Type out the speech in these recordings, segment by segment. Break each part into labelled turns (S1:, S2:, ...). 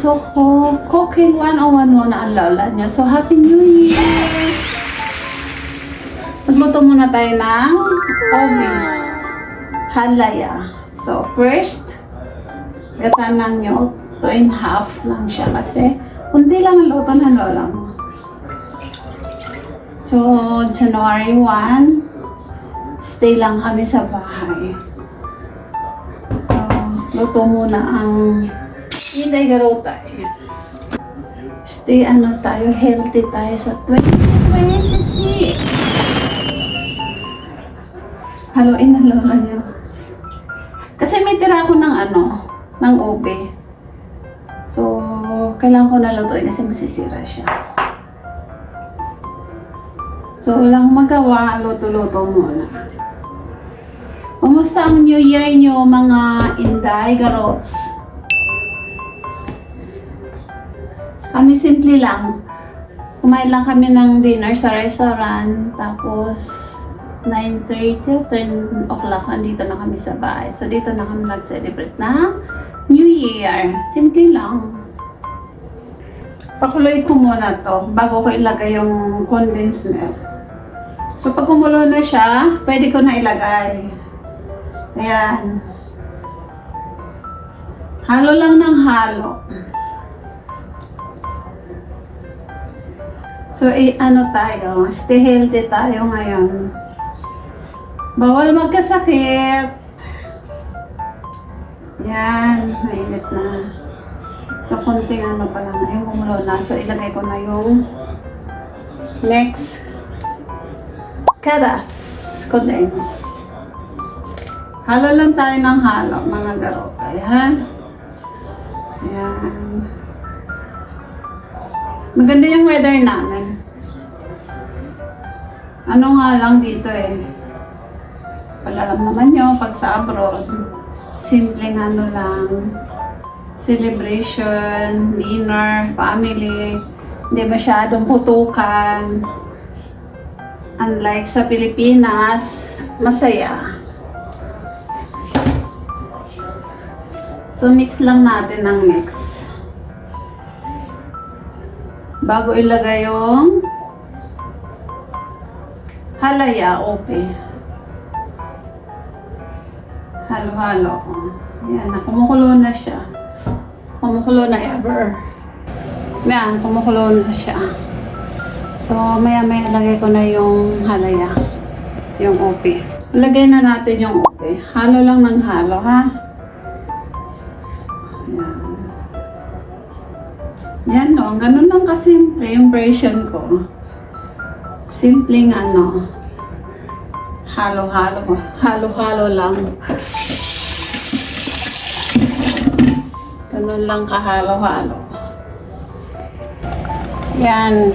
S1: So, Cooking 101 muna ang lola niyo. So, Happy New Year! Magluto muna tayo ng obi. Halaya. So, first, gatanan nyo. 2.5 lang siya kasi kunti lang ang luto ng lola mo. So, January 1, stay lang kami sa bahay. So, luto muna ang Inday Garotay. Stay tayo, healthy tayo sa 2026. Haluin na lola niyo. Kasi may tira ako ng ube. So, kailangan ko na lutuin kasi masisira siya. So, walang magawa, luto-luto muna. Kumusta ang New Year nyo, mga Inday Garots? Kami simple lang. Kumain lang kami ng dinner sa restaurant. Tapos, 9:30, 10 o'clock, nandito na kami sa bahay. So, dito na kami nag-celebrate na New Year. Simple lang. Pakuloy ko muna to bago ko ilagay yung condensed milk. So, pag kumulo na siya, pwede ko na ilagay. Ayan. Halo lang ng halo. So, tayo, stay healthy tayo ngayon. Bawal magkasakit. Yan, mainit na. So, konting pa lang, yung kumulo na. So, ilagay ko na yung next kadas, condense. Halo lang tayo ng halo, mga garotay, ha? Ayan. Maganda yung weather namin. Ano nga lang dito pag alam naman nyo, pag sa abroad, simpleng lang, celebration, dinner, family, hindi masyadong putukan. Unlike sa Pilipinas, masaya. So, mix lang natin ng mix. Bago ilagay yung halaya, ope. Halo-halo. Ayan, kumukulo na siya. Kumukulo na ever. Ayan, kumukulo na siya. So, maya-maya lagay ko na yung halaya. Yung ope. Lagay na natin yung ope. Halo lang ng halo, ha? Ayan. Yan, no? Ganun lang kasimple yung version ko. Simpleng halo-halo. Halo-halo lang. Ganun lang kahalo-halo. Yan.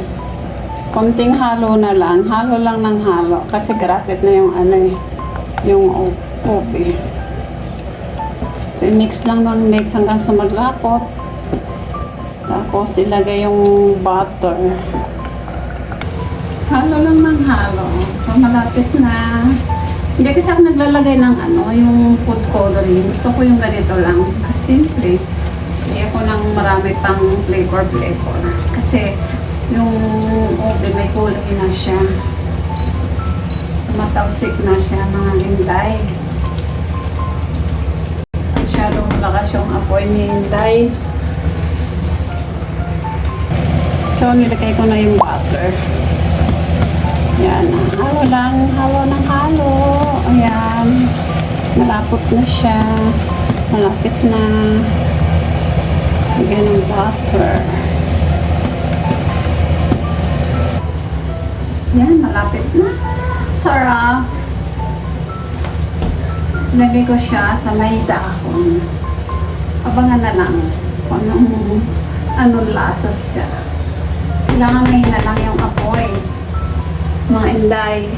S1: Konting halo na lang. Halo lang ng halo. Kasi gratit na yung yung ube. So, mix lang ng mix hanggang sa maglapot. Tapos, ilagay yung butter. Halo lang ng halo. So, malapit na. Hindi kasi ako naglalagay ng yung food coloring. Gusto ko yung ganito lang. Simple. Hindi ako nang marami pang flavor. Kasi, yung ube may kulay na siya. Tumatawsik na siya, mga Inday. Masyadong lakas yung apoy ni Inday. So, nilagay ko na yung butter. Yan. Halo lang. Halo ng halo. Ayan. Malapot na siya. Malapit na. Lagyan ng butter. Yan. Malapit na. Sarap. Lagay ko siya sa may dahon. Abangan na lang kung anong lasa siya. Kailangan mahina lang yung apoy. Mga Inday.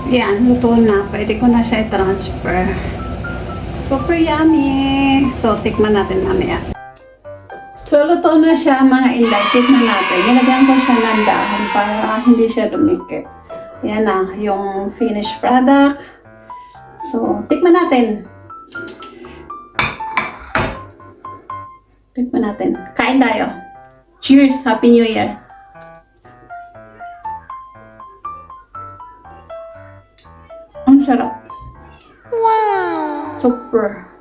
S1: Yan, luto na. Pwede ko na siya i-transfer. Super yummy! So, tikman natin mamaya. So, luto na siya, mga Inday. Tikman natin. Nilagyan ko siya ng dahon para hindi siya dumikit. Yan na, yung finished product. So, tikman natin. Tikman natin. Kain tayo. Cheers! Happy New Year! Ang sarap. Wow! Super.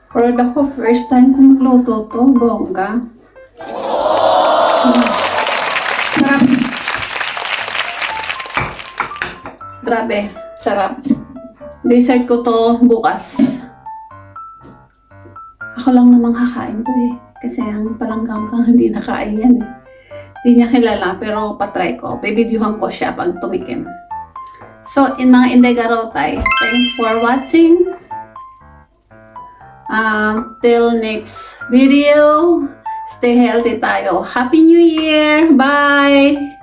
S1: Proud ako. First time ko magluto to. Bongga. Sarap. Grabe. Sarap. Dessert ko to bukas. Ako lang namang kakain to eh. Kasi ang palanggang kang hindi nakain yan eh. Hindi niya kilala pero patry ko. Bibidyohan ko siya pag tumikim. So, in mga Inday Garotay, thanks for watching. Till next video, stay healthy tayo. Happy New Year! Bye!